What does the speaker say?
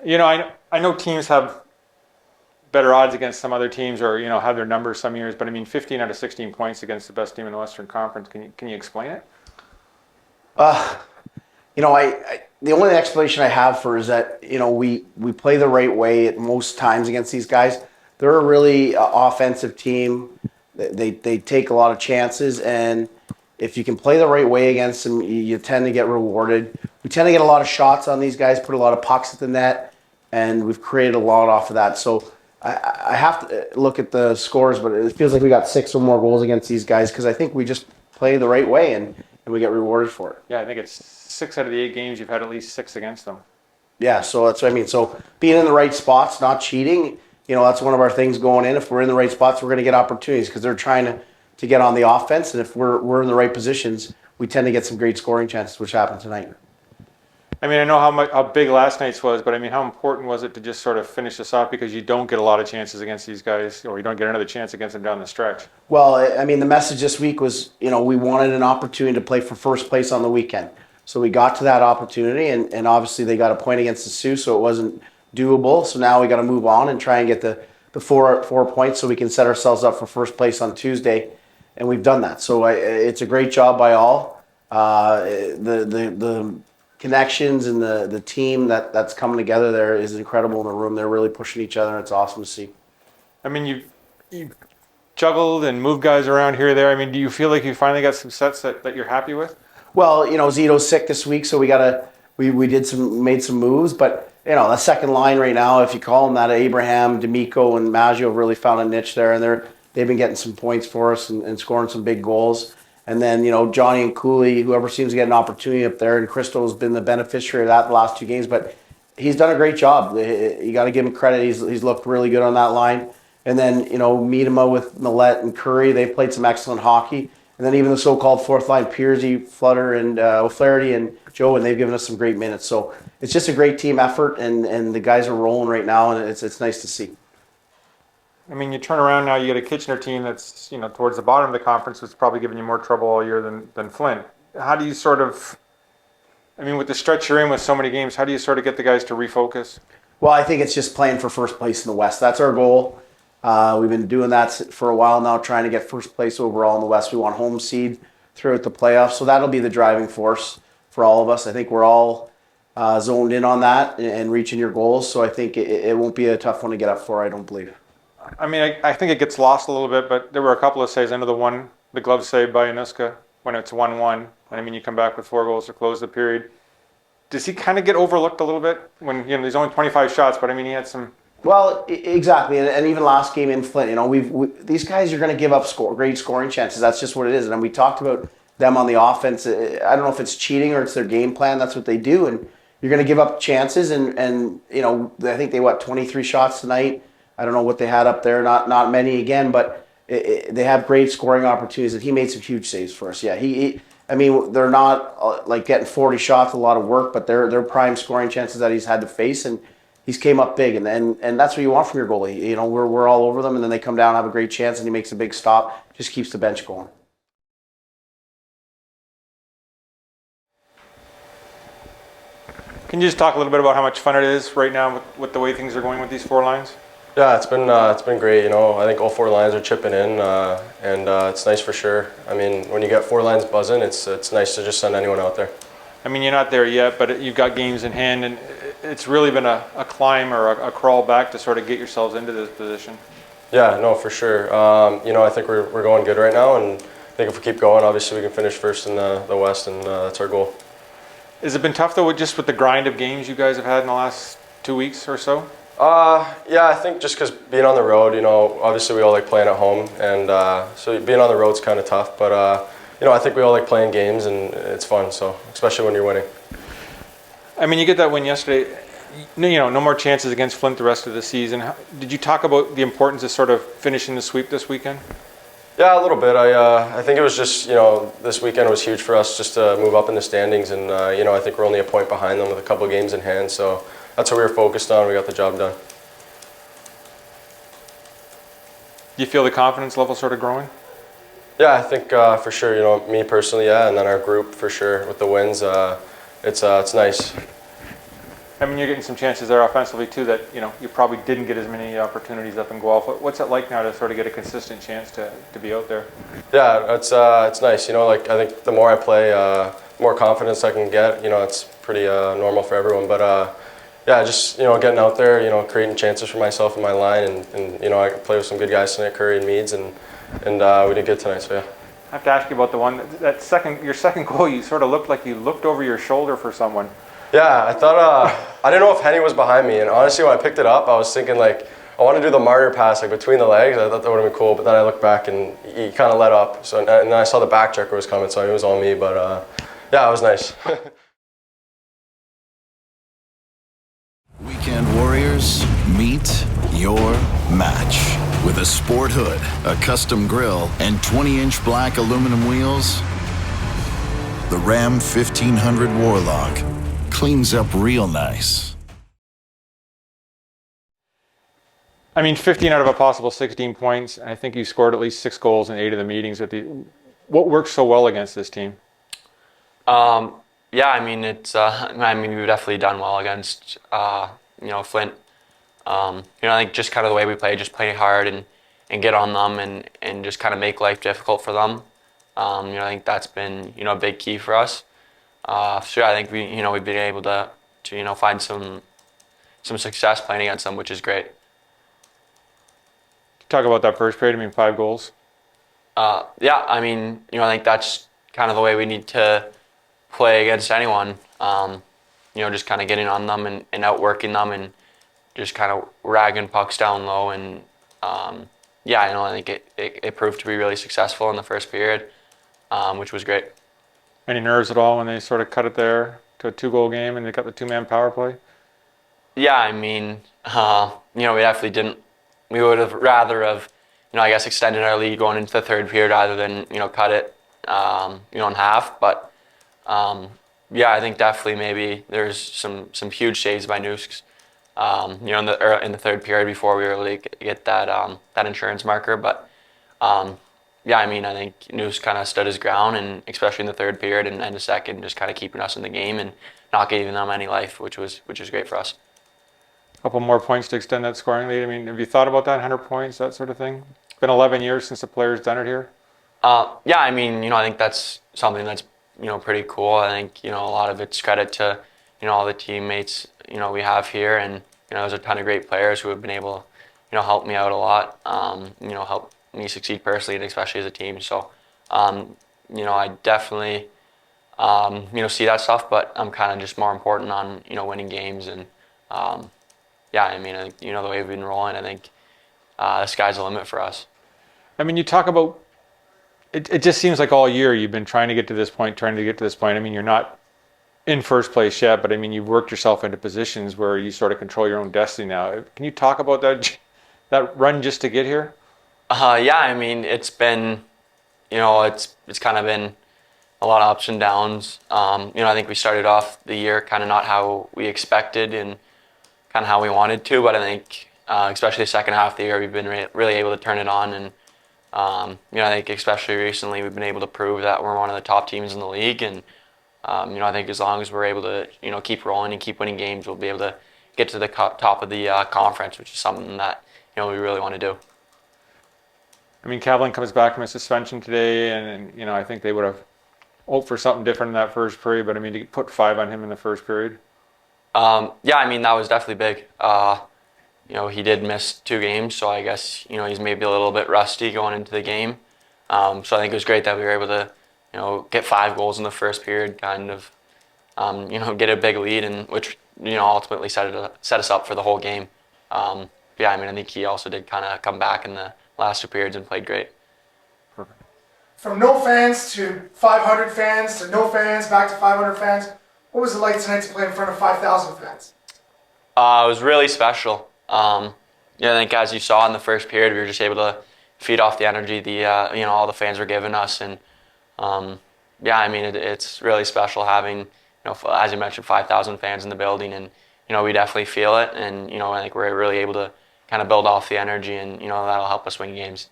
I know teams have better odds against some other teams, or have their numbers some years. But I mean, 15 out of 16 points against the best team in the Western Conference. Can you explain it? Uh, the only explanation I have for is that we play the right way at most times against these guys. They're a really offensive team. They take a lot of chances, and if you can play the right way against them, you tend to get rewarded. We tend to get a lot of shots on these guys, put a lot of pucks at the net, and we've created a lot off of that. So I have to look at the scores, but it feels like we got 6 or more goals against these guys because I think we just play the right way and we get rewarded for it. Yeah, I think it's 6 out of the 8 games you've had at least 6 against them. Yeah, so that's what I mean. So being in the right spots, not cheating, that's one of our things going in. If we're in the right spots, we're going to get opportunities because they're trying to get on the offense. And if we're in the right positions, we tend to get some great scoring chances, which happened tonight. I mean, I know how big last night's was, but I mean, how important was it to just sort of finish this off because you don't get a lot of chances against these guys, or you don't get another chance against them down the stretch? Well, I mean, the message this week was, we wanted an opportunity to play for first place on the weekend. So we got to that opportunity, and obviously they got a point against the Sioux, so it wasn't doable. So now we got to move on and try and get the 4 points so we can set ourselves up for first place on Tuesday, and we've done that. So it's a great job by all. The connections and the team that's coming together there is incredible in the room. They're really pushing each other, and it's awesome to see. I mean, you juggled and moved guys around here or there. I mean, do you feel like you finally got some sets that you're happy with? Well, Zito's sick this week, so we made some moves, but the second line right now, if you call them that, Abraham, D'Amico, and Maggio have really found a niche there, and they've been getting some points for us and scoring some big goals. And then, Johnny and Cooley, whoever seems to get an opportunity up there, and Christo's been the beneficiary of that the last 2 games, but he's done a great job. You got to give him credit. He's looked really good on that line. And then, Miedema with Maillet and Curry, they've played some excellent hockey. And then even the so-called fourth line, Piersey, Flutter, and O'Flaherty and Joe, and they've given us some great minutes. So it's just a great team effort, and the guys are rolling right now, and it's nice to see. I mean, you turn around now, you get a Kitchener team that's, towards the bottom of the conference, that's probably giving you more trouble all year than Flint. How do you sort of, with the stretch you're in with so many games, how do you sort of get the guys to refocus? Well, I think it's just playing for first place in the West. That's our goal. We've been doing that for a while now, trying to get first place overall in the West. We want home seed throughout the playoffs, so that'll be the driving force for all of us. I think we're all zoned in on that and reaching your goals, so I think it won't be a tough one to get up for, I don't believe. I think it gets lost a little bit, but there were a couple of saves. I know the glove save by Anuska when it's 1-1, and you come back with 4 goals to close the period. Does he kind of get overlooked a little bit when there's only 25 shots, but he had some... Well, exactly, and even last game in Flint, these guys are going to give up great scoring chances. That's just what it is. And we talked about them on the offense. I don't know if it's cheating or it's their game plan. That's what they do, and you're going to give up chances. And I think they 23 shots tonight. I don't know what they had up there. Not many again, but they have great scoring opportunities. And he made some huge saves for us. Yeah, they're not like getting 40 shots, a lot of work, but they're prime scoring chances that he's had to face, and he's came up big, and that's what you want from your goalie. We're all over them, and then they come down and have a great chance, and he makes a big stop, just keeps the bench going. Can you just talk a little bit about how much fun it is right now with the way things are going with these 4 lines? Yeah, it's been great. I think all 4 lines are chipping in, and it's nice for sure. When you get 4 lines buzzing, it's nice to just send anyone out there. You're not there yet, but you've got games in hand, and it's really been a climb or a crawl back to sort of get yourselves into this position. Yeah, no, for sure. I think we're going good right now, and I think if we keep going, obviously we can finish first in the West, and that's our goal. Has it been tough, though, just with the grind of games you guys have had in the last 2 weeks or so? Yeah, I think just because being on the road, obviously we all like playing at home, and so being on the road's kind of tough, but I think we all like playing games, and it's fun, so especially when you're winning. You get that win yesterday. No more chances against Flint the rest of the season. Did you talk about the importance of sort of finishing the sweep this weekend? Yeah, a little bit. I think it was just, this weekend was huge for us just to move up in the standings, and I think we're only a point behind them with a couple of games in hand, so that's what we were focused on. We got the job done. Do you feel the confidence level sort of growing? Yeah, I think for sure. Me personally, yeah, and then our group for sure with the wins. It's nice. I mean, you're getting some chances there offensively too that, you probably didn't get as many opportunities up in Guelph. What's it like now to sort of get a consistent chance to be out there? Yeah, it's nice. Like I think the more I play, more confidence I can get. It's pretty normal for everyone. But yeah, just getting out there, creating chances for myself and my line, and I play with some good guys tonight, Curry and Meads, and we did good tonight. So yeah. I have to ask you about the one your second goal. You sort of looked like you looked over your shoulder for someone. Yeah, I thought I didn't know if Henny was behind me, and honestly, when I picked it up, I was thinking like I want to do the martyr pass like between the legs. I thought that would have been cool, but then I looked back and he kind of let up. So and then I saw the back checker was coming, so it was on me. But yeah, it was nice. Weekend Warriors, meet your match. With a sport hood, a custom grille, and 20-inch black aluminum wheels, the Ram 1500 Warlock cleans up real nice. I mean, 15 out of a possible 16 points. I think you scored at least 6 goals in 8 of the meetings. What works so well against this team? Yeah, I mean we've definitely done well against Flint. I think just kind of the way we play, just play hard and get on them and just kind of make life difficult for them. I think that's been a big key for us. So yeah, I think we've been able to find some success playing against them, which is great. Talk about that first period. I mean, 5 goals. Yeah, I mean I think that's kind of the way we need to play against anyone. Just kind of getting on them and outworking them and just kind of ragging pucks down low. And yeah, I think it proved to be really successful in the first period, which was great. Any nerves at all when they sort of cut it there to a 2-goal game and they got the 2-man power play? Yeah, I mean, we definitely didn't. We would have rather have, I guess, extended our lead going into the third period rather than, cut it, in half. But yeah, I think definitely maybe there's some huge saves by Newsk, in the third period before we were able to get that insurance marker. But yeah, I mean, I think Newsk kind of stood his ground, and especially in the third period and the second, just kind of keeping us in the game and not giving them any life, which was great for us. A couple more points to extend that scoring lead. I mean, have you thought about that, 100 points, that sort of thing? It's been 11 years since the player's done it here. Yeah, I mean, I think that's something that's, pretty cool. I think, a lot of it's credit to, all the teammates, we have here. And, there's a ton of great players who have been able to, help me out a lot, help me succeed personally and especially as a team. So, I definitely, see that stuff, but I'm kind of just more important on, winning games. And, yeah, I mean, I think, the way we've been rolling, I think the sky's the limit for us. I mean, you talk about, it just seems like all year you've been trying to get to this point. I mean, you're not in first place yet, but I mean, you've worked yourself into positions where you sort of control your own destiny now. Can you talk about that run just to get here? Yeah, I mean, it's been, it's kind of been a lot of ups and downs. I think we started off the year kind of not how we expected and kind of how we wanted to, but I think especially the second half of the year, we've been really able to turn it on. And I think especially recently, we've been able to prove that we're one of the top teams in the league. And I think as long as we're able to keep rolling and keep winning games, we'll be able to get to the top of the conference, which is something that we really want to do. I mean, Kavlin comes back from a suspension today, and I think they would have hoped for something different in that first period. But I mean, to put 5 on him in the first period. Yeah, I mean, that was definitely big. He did miss 2 games, so I guess, he's maybe a little bit rusty going into the game. So I think it was great that we were able to, get 5 goals in the first period, kind of, get a big lead, and which, ultimately set us up for the whole game. Yeah, I mean, I think he also did kind of come back in the last 2 periods and played great. Perfect. From no fans to 500 fans to no fans back to 500 fans, what was it like tonight to play in front of 5,000 fans? It was really special. I think as you saw in the first period, we were just able to feed off the energy all the fans were giving us, and yeah, I mean it's really special having as you mentioned 5,000 fans in the building, and we definitely feel it, and I think we're really able to kind of build off the energy, and that'll help us win games.